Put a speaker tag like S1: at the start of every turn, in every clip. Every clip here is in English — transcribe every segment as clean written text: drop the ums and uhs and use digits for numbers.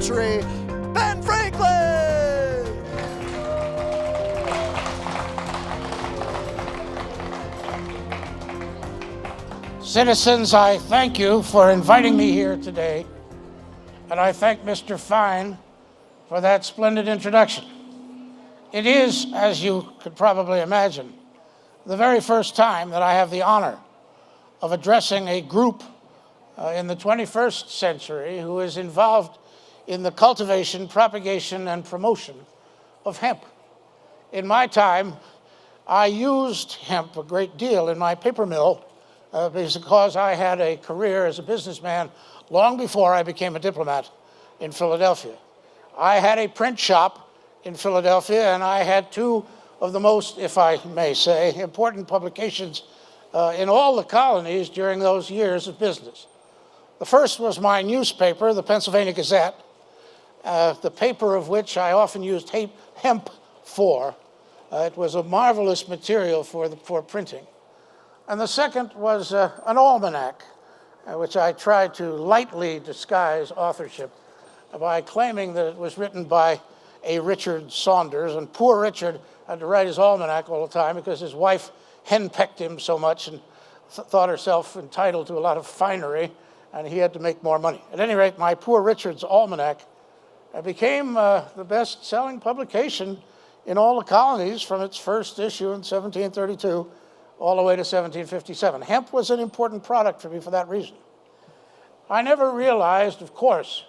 S1: century, Ben Franklin!
S2: Citizens, I thank you for inviting me here today, and I thank Mr. Fine for that splendid introduction. It is, as you could probably imagine, the very first time that I have the honor of addressing a group in the 21st century who is involved in the cultivation, propagation, and promotion of hemp. In my time, I used hemp a great deal in my paper mill because I had a career as a businessman long before I became a diplomat in Philadelphia. I had a print shop in Philadelphia, and I had two of the most, if I may say, important publications in all the colonies during those years of business. The first was my newspaper, the Pennsylvania Gazette, the paper of which I often used hemp for. It was a marvelous material for printing. And the second was an almanac, which I tried to lightly disguise authorship by claiming that it was written by a Richard Saunders, and poor Richard had to write his almanac all the time because his wife henpecked him so much and thought herself entitled to a lot of finery, and he had to make more money. At any rate, my poor Richard's almanac became the best-selling publication in all the colonies from its first issue in 1732 all the way to 1757. Hemp was an important product for me for that reason. I never realized, of course,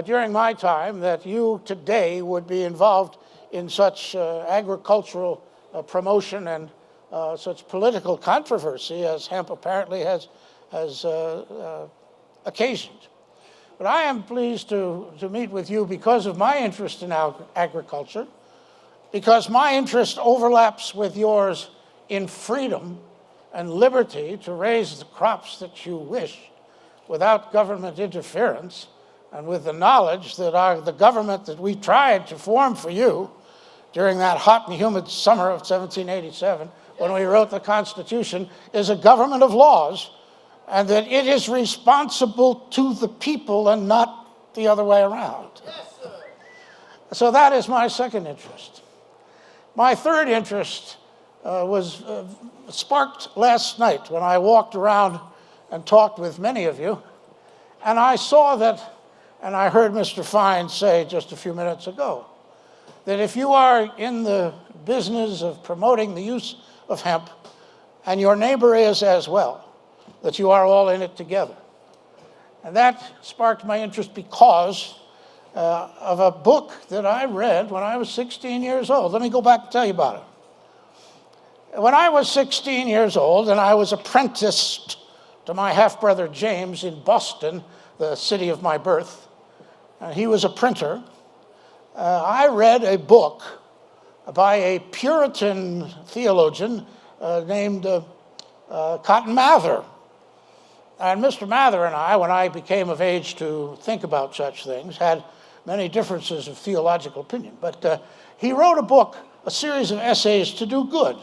S2: during my time that you today would be involved in such agricultural promotion and such political controversy as hemp apparently has occasioned. But I am pleased to meet with you because of my interest in agriculture, because my interest overlaps with yours in freedom and liberty to raise the crops that you wish without government interference, and with the knowledge that the government that we tried to form for you during that hot and humid summer of 1787, when we wrote the Constitution, is a government of laws, and that it is responsible to the people and not the other way around. Yes, sir. So that is my second interest. My third interest was sparked last night when I walked around and talked with many of you, and I saw that, and I heard Mr. Fine say just a few minutes ago, that if you are in the business of promoting the use of hemp, and your neighbor is as well, that you are all in it together. And that sparked my interest because of a book that I read when I was 16 years old. Let me go back and tell you about it. When I was 16 years old and I was apprenticed to my half-brother James in Boston, the city of my birth, and he was a printer, I read a book by a Puritan theologian named Cotton Mather. And Mr. Mather and I, when I became of age to think about such things, had many differences of theological opinion. But he wrote a book, a series of essays to do good.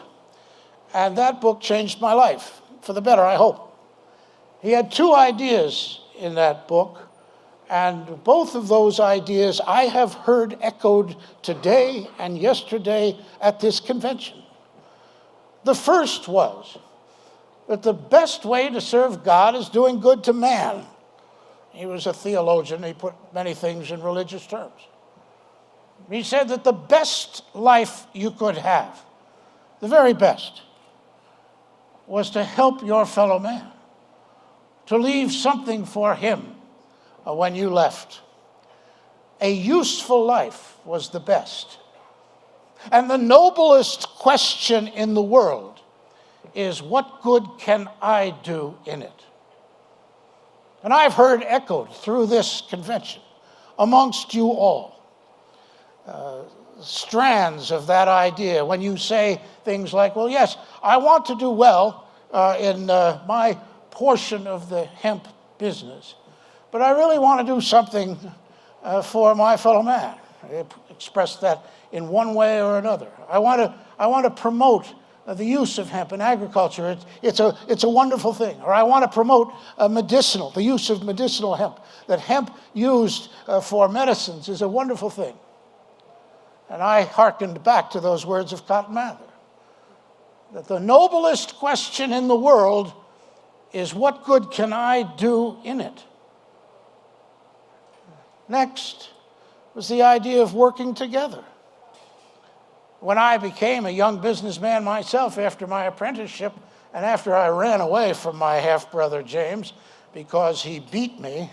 S2: And that book changed my life, for the better, I hope. He had two ideas in that book, and both of those ideas I have heard echoed today and yesterday at this convention. The first was that the best way to serve God is doing good to man. He was a theologian. He put many things in religious terms. He said that the best life you could have, the very best, was to help your fellow man, to leave something for him when you left. A useful life was the best. And the noblest question in the world is, what good can I do in it? And I've heard echoed through this convention amongst you all strands of that idea when you say things like, well, yes, I want to do well in my portion of the hemp business, but I really want to do something for my fellow man. I expressed that in one way or another. I want to promote the use of hemp in agriculture. It's a wonderful thing. Or I want to promote the use of medicinal hemp. That hemp used for medicines is a wonderful thing. And I hearkened back to those words of Cotton Mather, that the noblest question in the world is, what good can I do in it? Next was the idea of working together. When I became a young businessman myself after my apprenticeship, and after I ran away from my half-brother James because he beat me,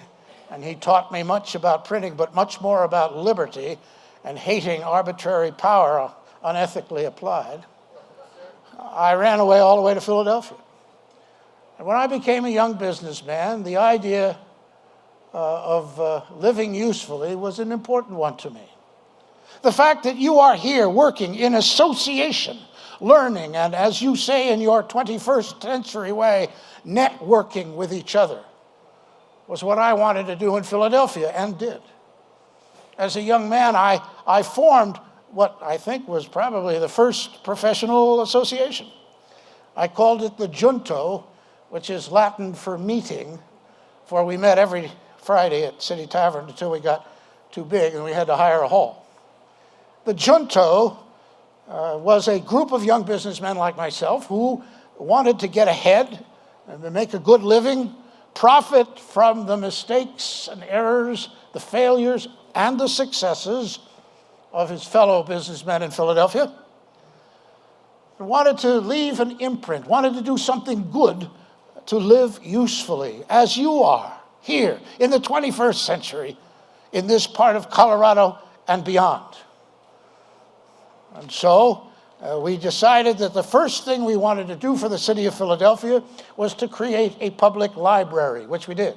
S2: and he taught me much about printing, but much more about liberty and hating arbitrary power unethically applied, I ran away all the way to Philadelphia. And when I became a young businessman, the idea of living usefully was an important one to me. The fact that you are here working in association, learning, and as you say in your 21st century way, networking with each other, was what I wanted to do in Philadelphia, and did. As a young man, I formed what I think was probably the first professional association. I called it the Junto, which is Latin for meeting, for we met every Friday at City Tavern until we got too big and we had to hire a hall. The Junto was a group of young businessmen like myself who wanted to get ahead and to make a good living, profit from the mistakes and errors, the failures and the successes of his fellow businessmen in Philadelphia, and wanted to leave an imprint, wanted to do something good to live usefully, as you are here in the 21st century in this part of Colorado and beyond. And so we decided that the first thing we wanted to do for the city of Philadelphia was to create a public library, which we did.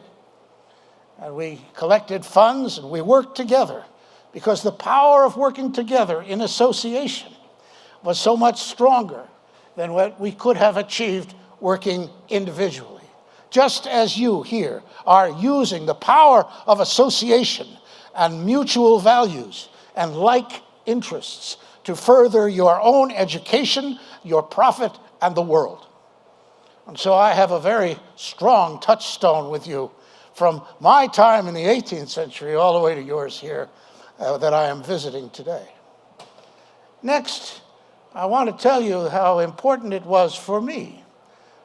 S2: And we collected funds and we worked together, because the power of working together in association was so much stronger than what we could have achieved working individually. Just as you here are using the power of association and mutual values and like interests to further your own education, your profit, and the world. And so I have a very strong touchstone with you from my time in the 18th century all the way to yours here that I am visiting today. Next, I want to tell you how important it was for me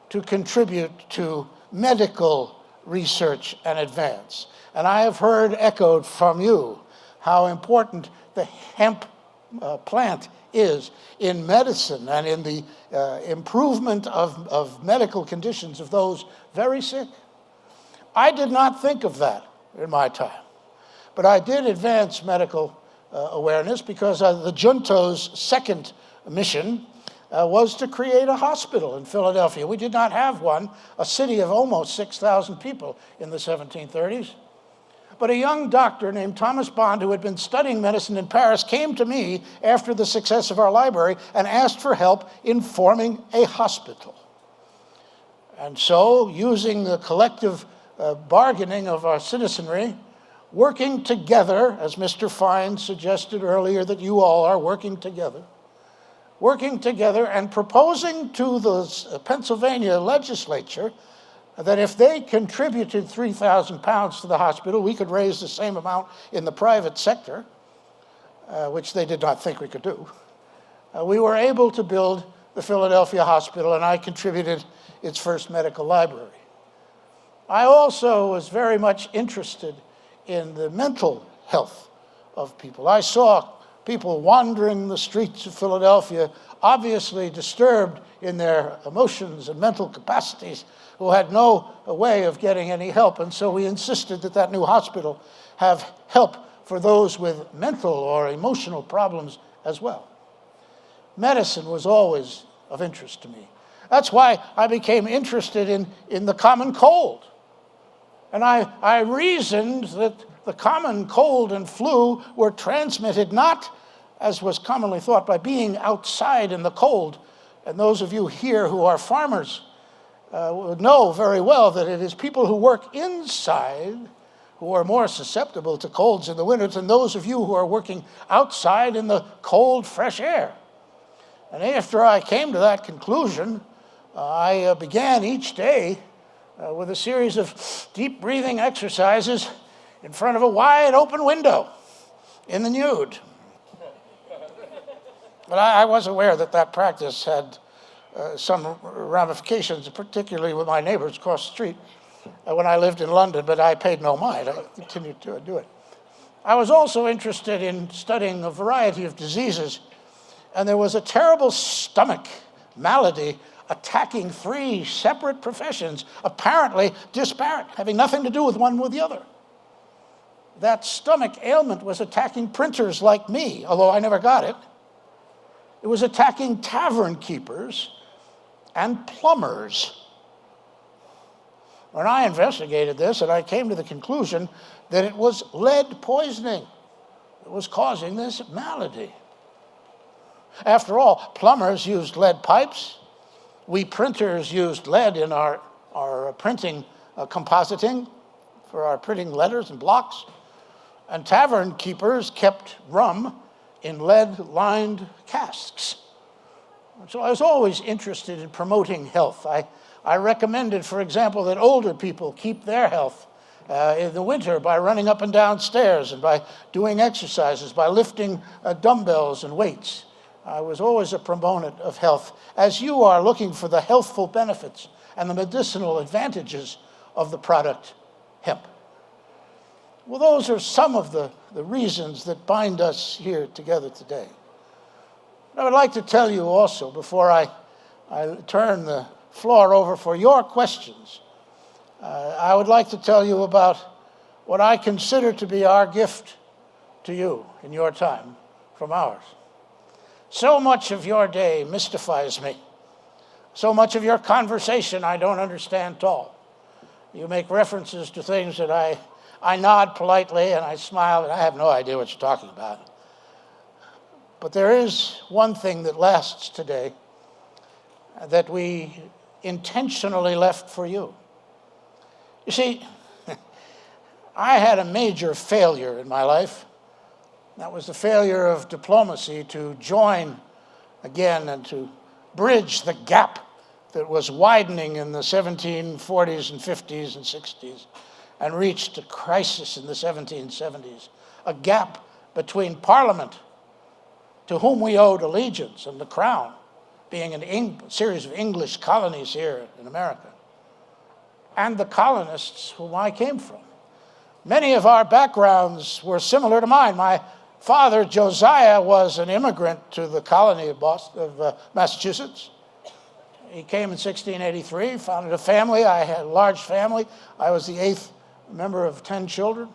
S2: to contribute to medical research and advance. And I have heard echoed from you how important the hemp plant is in medicine and in the improvement of medical conditions of those very sick. I did not think of that in my time, but I did advance medical awareness because the Junto's second mission was to create a hospital in Philadelphia. We did not have one, a city of almost 6,000 people in the 1730s. But a young doctor named Thomas Bond, who had been studying medicine in Paris, came to me after the success of our library and asked for help in forming a hospital. And so, using the collective bargaining of our citizenry, working together, as Mr. Fine suggested earlier that you all are working together and proposing to the Pennsylvania legislature that if they contributed 3,000 pounds to the hospital, we could raise the same amount in the private sector, which they did not think we could do. We were able to build the Philadelphia Hospital, and I contributed its first medical library. I also was very much interested in the mental health of people. I saw people wandering the streets of Philadelphia, obviously disturbed in their emotions and mental capacities, who had no way of getting any help. And so we insisted that that new hospital have help for those with mental or emotional problems as well. Medicine was always of interest to me. That's why I became interested in the common cold. And I reasoned that the common cold and flu were transmitted not, as was commonly thought, by being outside in the cold. And those of you here who are farmers would know very well that it is people who work inside who are more susceptible to colds in the winter than those of you who are working outside in the cold, fresh air. And after I came to that conclusion, I began each day with a series of deep breathing exercises in front of a wide open window in the nude. But I was aware that that practice had some ramifications, particularly with my neighbors across the street when I lived in London, but I paid no mind. I continued to do it. I was also interested in studying a variety of diseases, and there was a terrible stomach malady attacking 3 separate professions, apparently disparate, having nothing to do with one with the other. That stomach ailment was attacking printers like me, although I never got it. It was attacking tavern keepers and plumbers. When I investigated this, and I came to the conclusion that it was lead poisoning that was causing this malady. After all, plumbers used lead pipes. We printers used lead in our printing compositing for our printing letters and blocks. And tavern keepers kept rum in lead-lined casks. So I was always interested in promoting health. I recommended, for example, that older people keep their health in the winter by running up and down stairs and by doing exercises, by lifting dumbbells and weights. I was always a proponent of health, as you are looking for the healthful benefits and the medicinal advantages of the product hemp. Well, those are some of the reasons that bind us here together today. I would like to tell you also, before I turn the floor over for your questions, I would like to tell you about what I consider to be our gift to you in your time from ours. So much of your day mystifies me. So much of your conversation I don't understand at all. You make references to things that I nod politely and I smile and I have no idea what you're talking about. But there is one thing that lasts today that we intentionally left for you. You see, I had a major failure in my life. That was the failure of diplomacy to join again and to bridge the gap that was widening in the 1740s and 50s and 60s and reached a crisis in the 1770s, a gap between Parliament, to whom we owed allegiance, and the Crown, being a series of English colonies here in America, and the colonists whom I came from. Many of our backgrounds were similar to mine. My father, Josiah, was an immigrant to the colony of Massachusetts. He came in 1683, founded a family. I had a large family. I was the 8th member of 10 children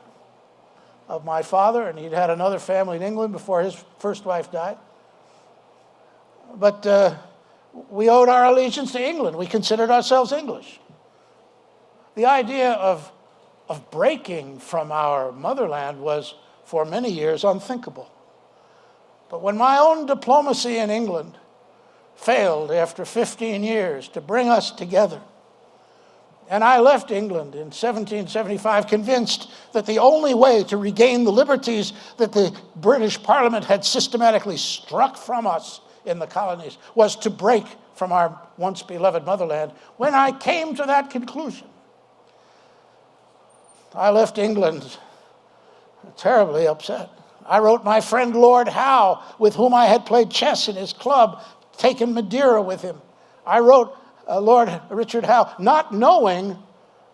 S2: of my father, and he'd had another family in England before his first wife died. But we owed our allegiance to England. We considered ourselves English. The idea of breaking from our motherland was, for many years, unthinkable. But when my own diplomacy in England failed after 15 years to bring us together, and I left England in 1775 convinced that the only way to regain the liberties that the British Parliament had systematically struck from us in the colonies was to break from our once beloved motherland. When I came to that conclusion, I left England terribly upset. I wrote my friend Lord Howe, with whom I had played chess in his club, taken Madeira with him. I wrote Lord Richard Howe, not knowing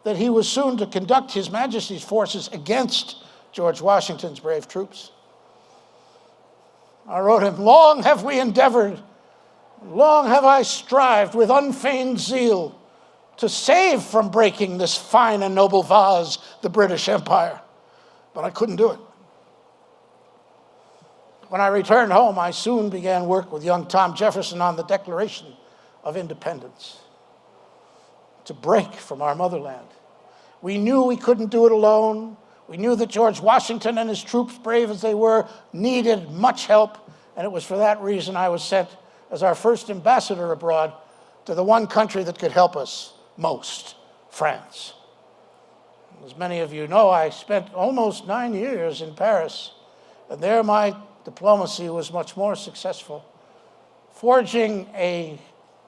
S2: that he was soon to conduct His Majesty's forces against George Washington's brave troops. I wrote him, long have we endeavored, long have I strived with unfeigned zeal to save from breaking this fine and noble vase, the British Empire. But I couldn't do it. When I returned home, I soon began work with young Tom Jefferson on the Declaration of Independence to break from our motherland. We knew we couldn't do it alone. We knew that George Washington and his troops, brave as they were, needed much help, and it was for that reason I was sent as our first ambassador abroad to the one country that could help us most, France. As many of you know, I spent almost 9 years in Paris, and there my diplomacy was much more successful. forging a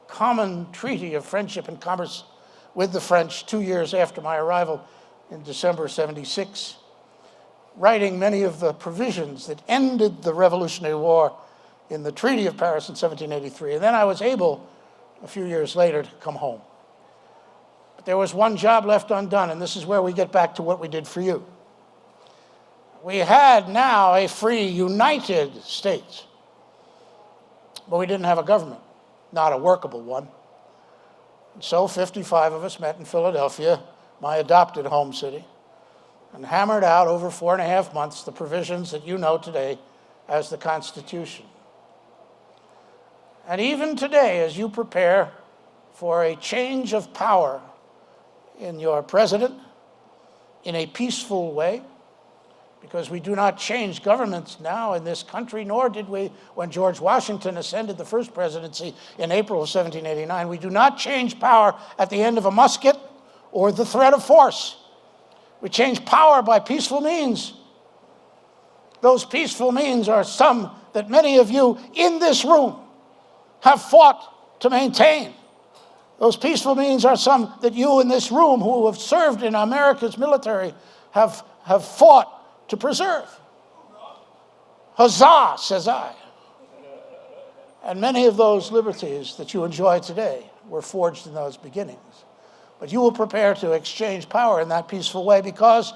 S2: common treaty of friendship and commerce with the French 2 years after my arrival in December '76, writing many of the provisions that ended the Revolutionary War in the Treaty of Paris in 1783. And then I was able, a few years later, to come home. But there was one job left undone, and this is where we get back to what we did for you. We had now a free United States, but we didn't have a government, not a workable one. And so 55 of us met in Philadelphia, my adopted home city, and hammered out over 4.5 months the provisions that you know today as the Constitution. And even today, as you prepare for a change of power in your president in a peaceful way, because we do not change governments now in this country, nor did we when George Washington ascended the first presidency in April of 1789. We do not change power at the end of a musket or the threat of force. We change power by peaceful means. Those peaceful means are some that many of you in this room have fought to maintain. Those peaceful means are some that you in this room who have served in America's military have fought to preserve. Huzzah, says I. And many of those liberties that you enjoy today were forged in those beginnings. But you will prepare to exchange power in that peaceful way because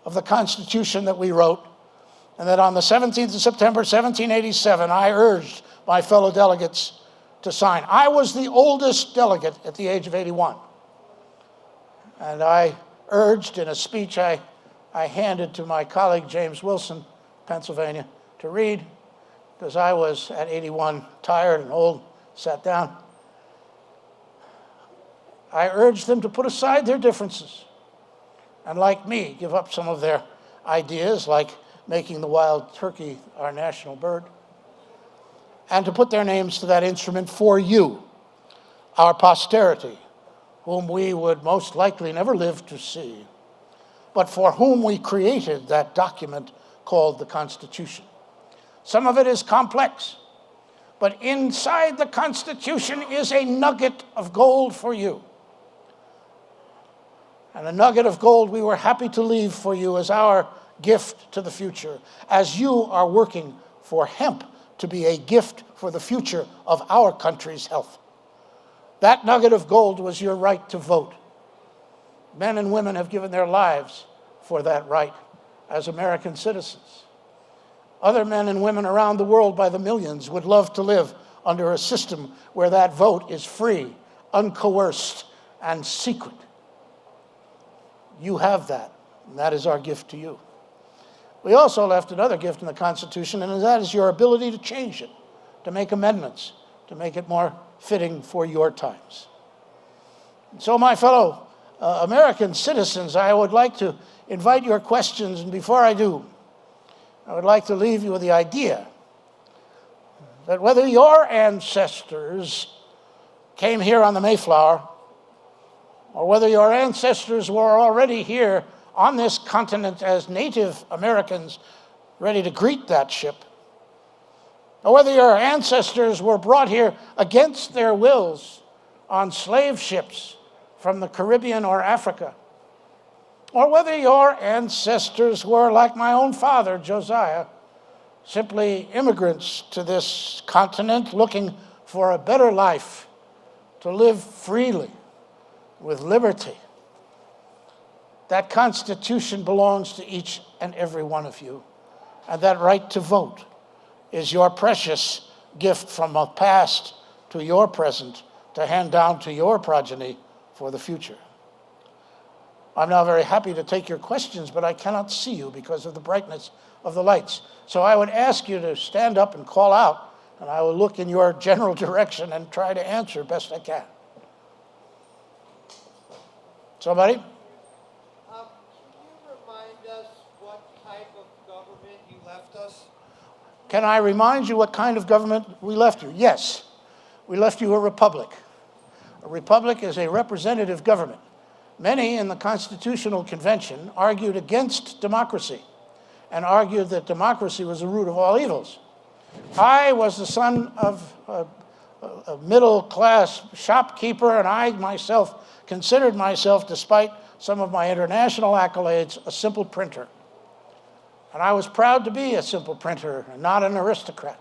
S2: of the Constitution that we wrote, and that on the 17th of September, 1787, I urged my fellow delegates to sign. I was the oldest delegate at the age of 81. And I urged in a speech I handed to my colleague James Wilson, Pennsylvania, to read, because I was at 81, tired and old, sat down. I urged them to put aside their differences and, like me, give up some of their ideas, like making the wild turkey our national bird, and to put their names to that instrument for you, our posterity, whom we would most likely never live to see, but for whom we created that document called the Constitution. Some of it is complex, but inside the Constitution is a nugget of gold for you. And a nugget of gold we were happy to leave for you as our gift to the future, as you are working for hemp to be a gift for the future of our country's health. That nugget of gold was your right to vote. Men and women have given their lives for that right as American citizens. Other men and women around the world by the millions would love to live under a system where that vote is free, uncoerced, and secret. You have that, and that is our gift to you. We also left another gift in the Constitution, and that is your ability to change it, to make amendments, to make it more fitting for your times. And so, my fellow American citizens, I would like to invite your questions, and before I do, I would like to leave you with the idea that whether your ancestors came here on the Mayflower, or whether your ancestors were already here on this continent as Native Americans ready to greet that ship, or whether your ancestors were brought here against their wills on slave ships from the Caribbean or Africa, or whether your ancestors were, like my own father, Josiah, simply immigrants to this continent looking for a better life, to live freely, with liberty. That Constitution belongs to each and every one of you. And that right to vote is your precious gift from the past to your present to hand down to your progeny for the future. I'm now very happy to take your questions, but I cannot see you because of the brightness of the lights. So I would ask you to stand up and call out, and I will look in your general direction and try to answer best I can. Somebody?
S3: Can you remind us what type of government you left us?
S2: Can I remind you what kind of government we left you? Yes. We left you a republic. A republic is a representative government. Many in the Constitutional Convention argued against democracy and argued that democracy was the root of all evils. I was the son of a middle-class shopkeeper, and I myself considered myself, despite some of my international accolades, a simple printer. And I was proud to be a simple printer and not an aristocrat.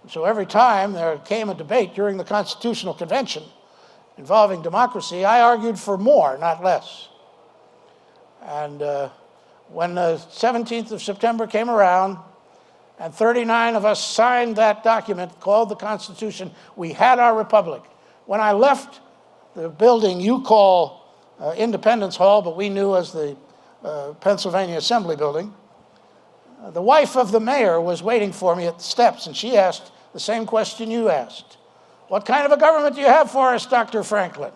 S2: So every time there came a debate during the Constitutional Convention involving democracy, I argued for more, not less. And when the 17th of September came around, and 39 of us signed that document called the Constitution, we had our republic. When I left the building you call Independence Hall, but we knew as the Pennsylvania Assembly Building, the wife of the mayor was waiting for me at the steps, and she asked the same question you asked. What kind of a government do you have for us, Dr. Franklin?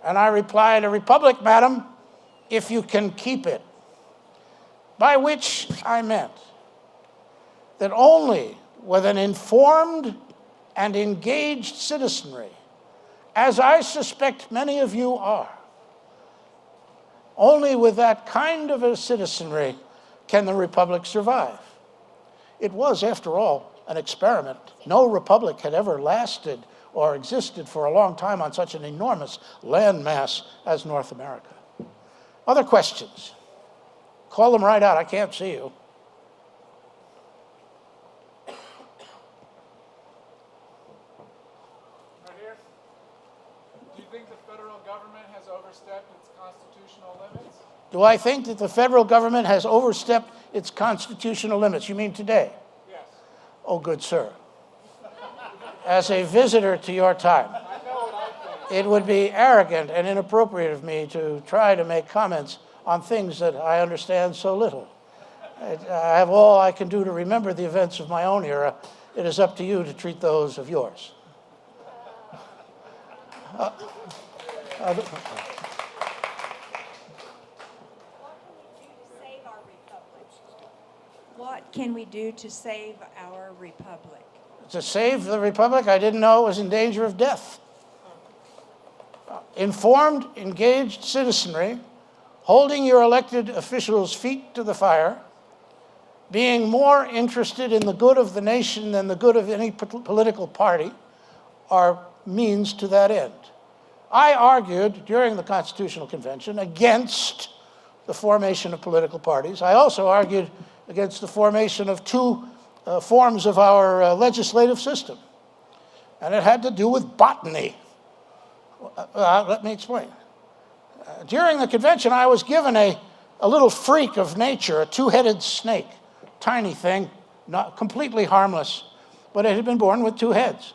S2: And I replied, a republic, madam, if you can keep it. By which I meant that only with an informed and engaged citizenry, as I suspect many of you are, only with that kind of a citizenry can the republic survive. It was, after all, an experiment. No republic had ever lasted or existed for a long time on such an enormous landmass as North America. Other questions? Call them right out. I can't see you.
S4: Right here. Do you think the federal government has overstepped its constitutional limits?
S2: Do I think that the federal government has overstepped its constitutional limits? You mean today?
S4: Yes.
S2: Oh, good sir. As a visitor to your time, it would be arrogant and inappropriate of me to try to make comments on things that I understand so little. I have all I can do to remember the events of my own era. It is up to you to treat those of yours.
S5: What can we do to save our republic?
S2: To save the republic, I didn't know it was in danger of death. Informed, engaged citizenry, holding your elected officials' feet to the fire, being more interested in the good of the nation than the good of any political party, are means to that end. I argued during the Constitutional Convention against the formation of political parties. I also argued against the formation of two forms of our legislative system. And it had to do with botany. Let me explain. During the convention, I was given a little freak of nature, a two-headed snake, tiny thing, not completely harmless, but it had been born with two heads.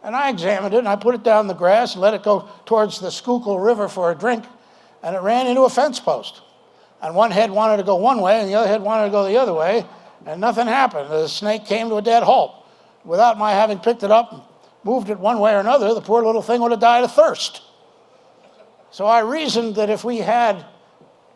S2: And I examined it, and I put it down in the grass and let it go towards the Schuylkill River for a drink, and it ran into a fence post. And one head wanted to go one way, and the other head wanted to go the other way, and nothing happened. The snake came to a dead halt. Without my having picked it up and moved it one way or another, the poor little thing would have died of thirst. So I reasoned that if we had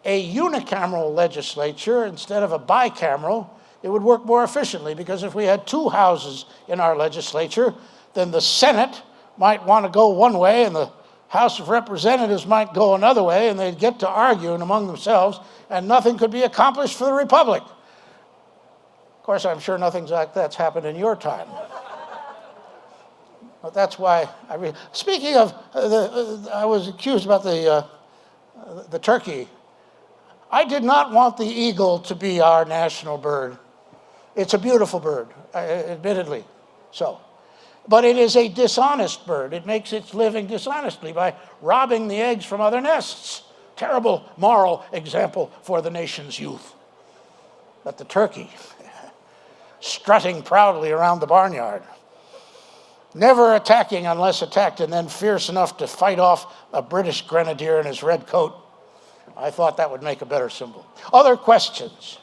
S2: a unicameral legislature instead of a bicameral, it would work more efficiently, because if we had two houses in our legislature, then the Senate might want to go one way and the House of Representatives might go another way, and they'd get to arguing among themselves, and nothing could be accomplished for the republic. Of course, I'm sure nothing like that's happened in your time. But that's why speaking of, I was accused about the turkey. I did not want the eagle to be our national bird. It's a beautiful bird, admittedly so. But it is a dishonest bird. It makes its living dishonestly by robbing the eggs from other nests. Terrible moral example for the nation's youth. But the turkey, strutting proudly around the barnyard, never attacking unless attacked, and then fierce enough to fight off a British grenadier in his red coat. I thought that would make a better symbol. Other questions?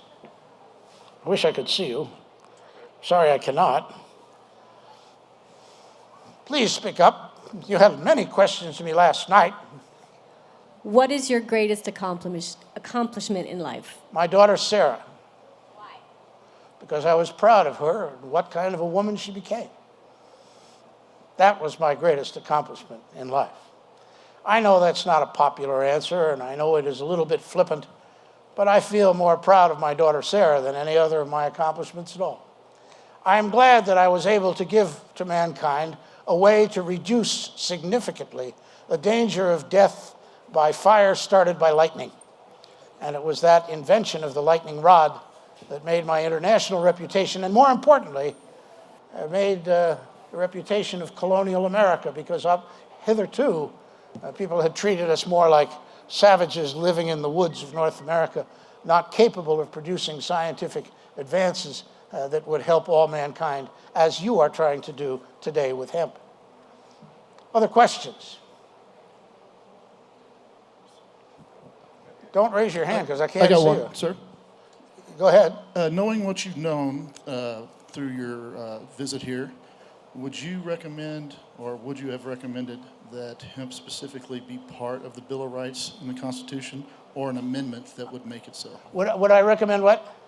S2: I wish I could see you. Sorry, I cannot. Please speak up. You had many questions to me last night.
S6: What is your greatest accomplishment in life?
S2: My daughter, Sarah.
S6: Why?
S2: Because I was proud of her and what kind of a woman she became. That was my greatest accomplishment in life. I know that's not a popular answer, and I know it is a little bit flippant, but I feel more proud of my daughter, Sarah, than any other of my accomplishments at all. I am glad that I was able to give to mankind a way to reduce significantly the danger of death by fire started by lightning. And it was that invention of the lightning rod that made my international reputation, and more importantly, made the reputation of colonial America, because hitherto, people had treated us more like savages living in the woods of North America, not capable of producing scientific advances that would help all mankind, as you are trying to do today with hemp. Other questions? Don't raise your hand because I can't see you.
S7: I got one, sir.
S2: Go ahead.
S7: Knowing what you've known through your visit here, would you recommend, or would you have recommended, that hemp specifically be part of the Bill of Rights in the Constitution, or an amendment that would make it so?
S2: Would I recommend what?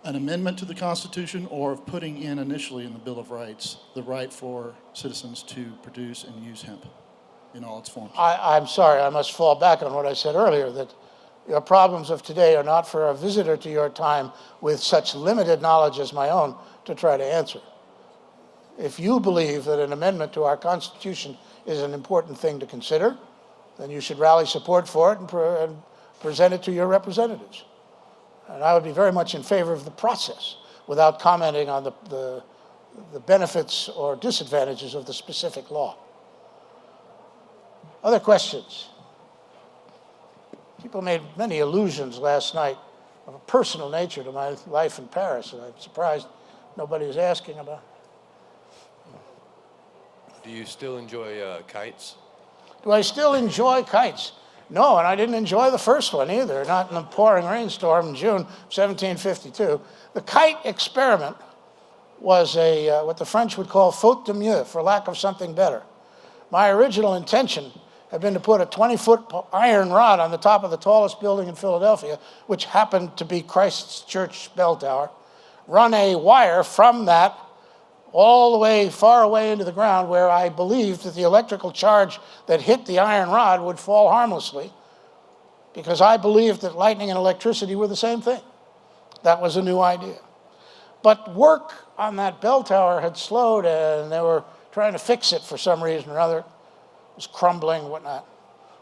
S7: An amendment to the Constitution, or of putting in initially in the Bill of Rights the right for citizens to produce and use hemp in all its forms?
S2: I'm sorry, I must fall back on what I said earlier, that your problems of today are not for a visitor to your time with such limited knowledge as my own to try to answer. If you believe that an amendment to our Constitution is an important thing to consider, then you should rally support for it and present it to your representatives. And I would be very much in favor of the process without commenting on the benefits or disadvantages of the specific law. Other questions? People made many allusions last night of a personal nature to my life in Paris, and I'm surprised nobody was asking about.
S8: Do you still enjoy kites?
S2: Do I still enjoy kites? No, and I didn't enjoy the first one either, not in the pouring rainstorm in June 1752. The kite experiment was what the French would call faute de mieux, for lack of something better. My original intention had been to put a 20-foot iron rod on the top of the tallest building in Philadelphia, which happened to be Christ's Church bell tower, run a wire from that all the way, far away into the ground, where I believed that the electrical charge that hit the iron rod would fall harmlessly, because I believed that lightning and electricity were the same thing. That was a new idea. But work on that bell tower had slowed, and they were trying to fix it for some reason or other. It was crumbling and whatnot.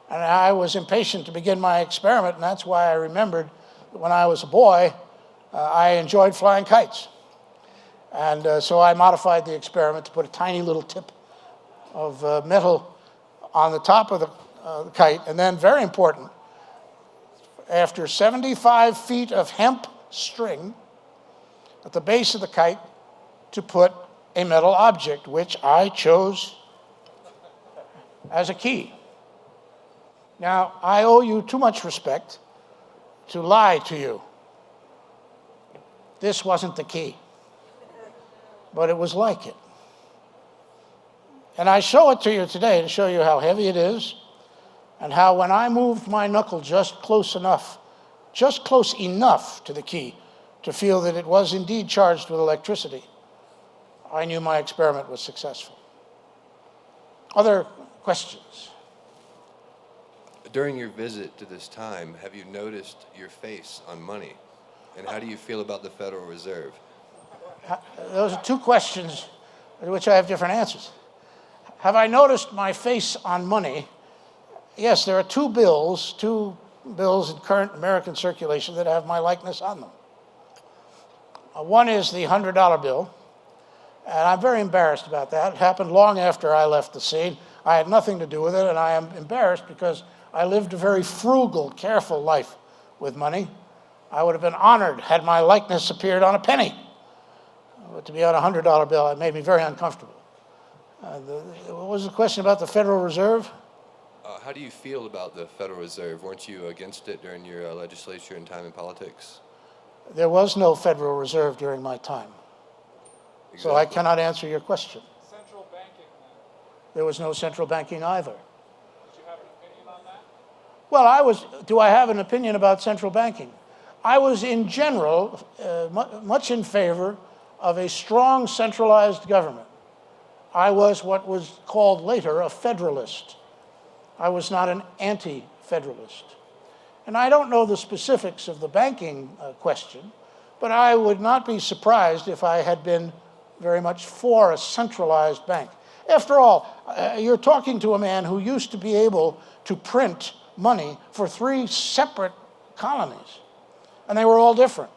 S2: And I was impatient to begin my experiment, and that's why I remembered that when I was a boy, I enjoyed flying kites. And so I modified the experiment to put a tiny little tip of metal on the top of the kite. And then, very important, after 75 feet of hemp string at the base of the kite, to put a metal object, which I chose as a key. Now, I owe you too much respect to lie to you. This wasn't the key, but it was like it. And I show it to you today to show you how heavy it is, and how when I moved my knuckle just close enough to the key to feel that it was indeed charged with electricity, I knew my experiment was successful. Other questions?
S8: During your visit to this time, have you noticed your face on money? And how do you feel about the Federal Reserve?
S2: Those are two questions to which I have different answers. Have I noticed my face on money? Yes, there are two bills in current American circulation that have my likeness on them. One is the $100 bill, and I'm very embarrassed about that. It happened long after I left the scene. I had nothing to do with it, and I am embarrassed because I lived a very frugal, careful life with money. I would have been honored had my likeness appeared on a penny. But to be on a $100 bill, it made me very uncomfortable. What was the question about the Federal Reserve?
S8: How do you feel about the Federal Reserve? Weren't you against it during your legislature and time in politics?
S2: There was no Federal Reserve during my time.
S8: Exactly.
S2: So I cannot answer your question.
S4: Central banking, then.
S2: There was no central banking either.
S4: Did you have an opinion on that?
S2: Well, do I have an opinion about central banking? I was in general much in favor of a strong centralized government. I was what was called later a federalist. I was not an anti-federalist. And I don't know the specifics of the banking question, but I would not be surprised if I had been very much for a centralized bank. After all, you're talking to a man who used to be able to print money for 3 separate colonies, and they were all different.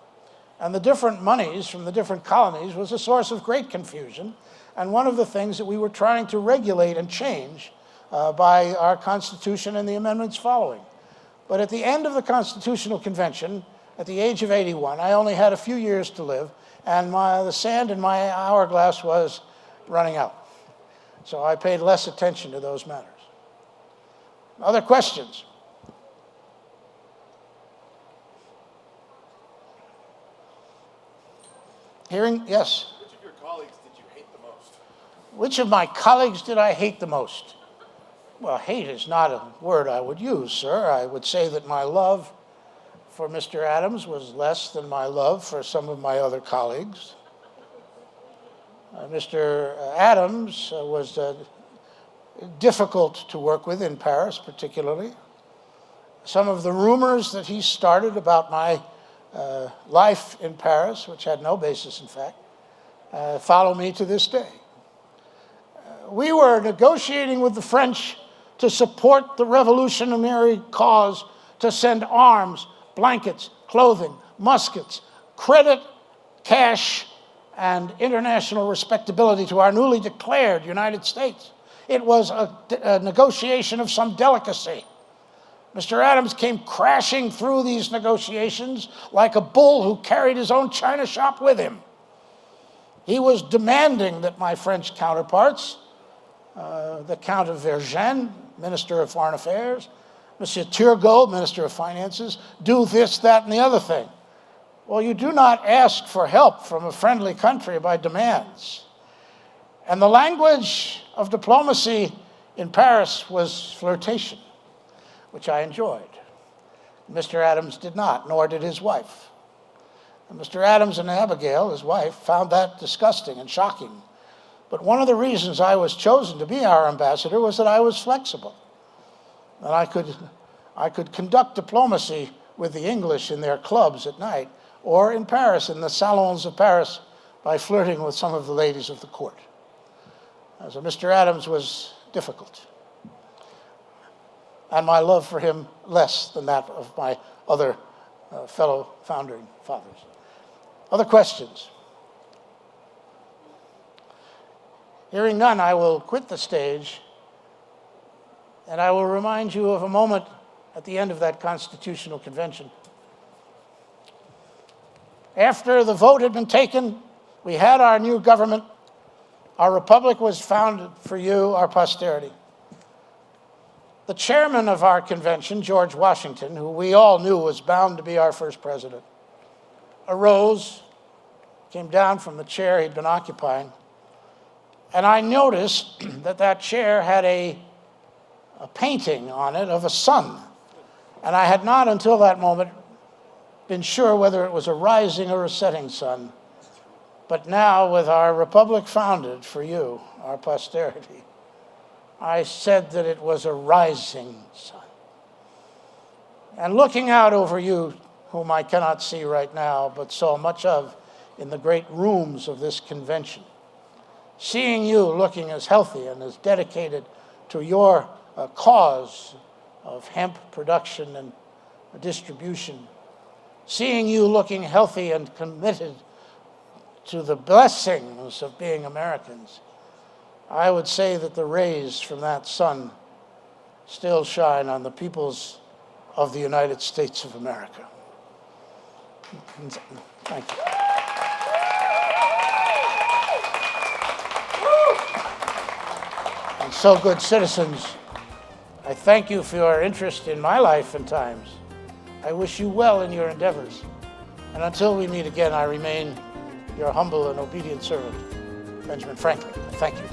S2: And the different monies from the different colonies was a source of great confusion, and one of the things that we were trying to regulate and change by our Constitution and the amendments following. But at the end of the Constitutional Convention, at the age of 81, I only had a few years to live, and the sand in my hourglass was running out. So I paid less attention to those matters. Other questions? Hearing, yes?
S9: Which of your colleagues did you hate the most?
S2: Which of my colleagues did I hate the most? Well, hate is not a word I would use, sir. I would say that my love for Mr. Adams was less than my love for some of my other colleagues. Mr. Adams was difficult to work with in Paris, particularly. Some of the rumors that he started about my life in Paris, which had no basis in fact, follow me to this day. We were negotiating with the French to support the revolutionary cause, to send arms, blankets, clothing, muskets, credit, cash, and international respectability to our newly declared United States. It was a negotiation of some delicacy. Mr. Adams came crashing through these negotiations like a bull who carried his own china shop with him. He was demanding that my French counterparts, the Count of Vergennes, Minister of Foreign Affairs, Monsieur Turgot, Minister of Finances, do this, that, and the other thing. Well, you do not ask for help from a friendly country by demands. And the language of diplomacy in Paris was flirtation, which I enjoyed. Mr. Adams did not, nor did his wife. And Mr. Adams and Abigail, his wife, found that disgusting and shocking. But one of the reasons I was chosen to be our ambassador was that I was flexible. And I could conduct diplomacy with the English in their clubs at night, or in Paris, in the salons of Paris, by flirting with some of the ladies of the court. So Mr. Adams was difficult. And my love for him less than that of my other fellow founding fathers. Other questions? Hearing none, I will quit the stage, and I will remind you of a moment at the end of that Constitutional Convention. After the vote had been taken, we had our new government. Our republic was founded for you, our posterity. The chairman of our convention, George Washington, who we all knew was bound to be our first president, arose, came down from the chair he'd been occupying, and I noticed that that chair had a painting on it of a sun. And I had not until that moment been sure whether it was a rising or a setting sun. But now, with our republic founded for you, our posterity, I said that it was a rising sun. And looking out over you, whom I cannot see right now, but saw much of in the great rooms of this convention, seeing you looking as healthy and as dedicated to your cause of hemp production and distribution, seeing you looking healthy and committed to the blessings of being Americans, I would say that the rays from that sun still shine on the peoples of the United States of America. Thank you. And so, good citizens, I thank you for your interest in my life and times. I wish you well in your endeavors. And until we meet again, I remain your humble and obedient servant, Benjamin Franklin. Thank you.